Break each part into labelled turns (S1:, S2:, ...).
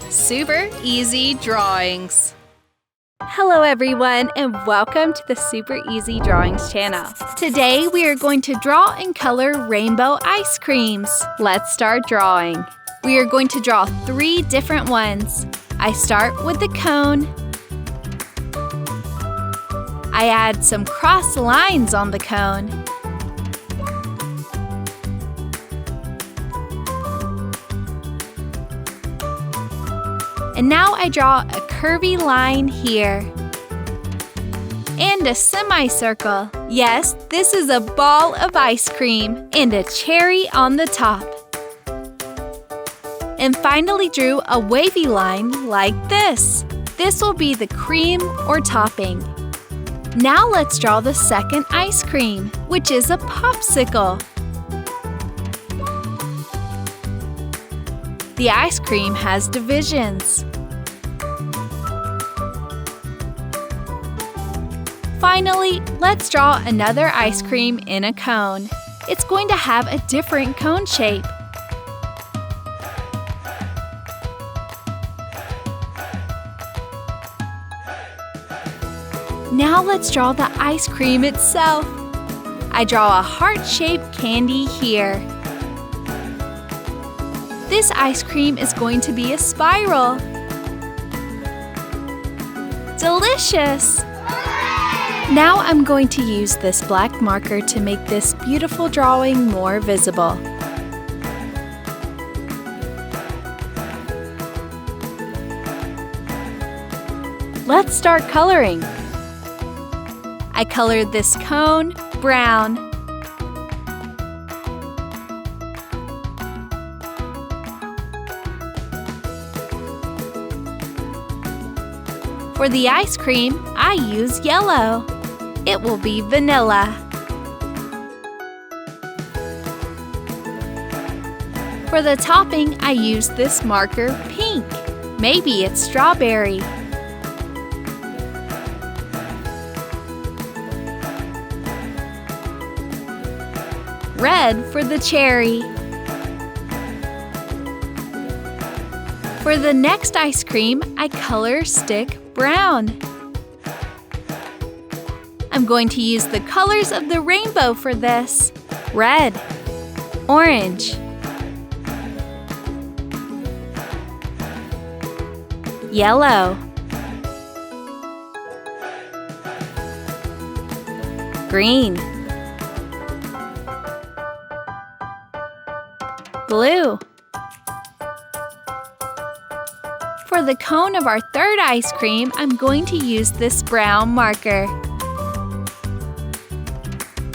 S1: Super Easy Drawings.
S2: Hello everyone and welcome to the Super Easy Drawings channel. Today we are going to draw and color rainbow ice creams. Let's start drawing. We are going to draw 3 different ones. I start with the cone. I add some cross lines on the cone. And now I draw a curvy line here. And a semicircle. Yes, this is a ball of ice cream and a cherry on the top. And finally drew a wavy line like this. This will be the cream or topping. Now let's draw the second ice cream, which is a popsicle. The ice cream has divisions. Finally, let's draw another ice cream in a cone. It's going to have a different cone shape. Now let's draw the ice cream itself. I draw a heart-shaped candy here. This ice cream is going to be a spiral. Delicious! Now I'm going to use this black marker to make this beautiful drawing more visible. Let's start coloring. I colored this cone brown. For the ice cream, I use yellow. It will be vanilla. For the topping, I use this marker pink. Maybe it's strawberry. Red for the cherry. For the next ice cream, I color stick brown. I'm going to use the colors of the rainbow for this. Red, orange, yellow, green, blue. For the cone of our third ice cream, I'm going to use this brown marker.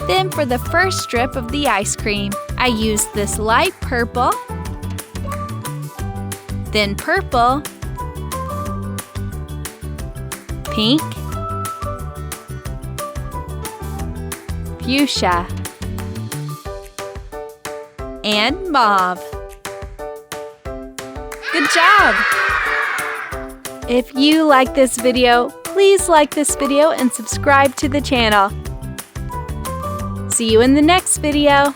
S2: Then for the first strip of the ice cream, I use this light purple, then purple, pink, fuchsia, and mauve. Good job! If you like this video, please like this video and subscribe to the channel. See you in the next video.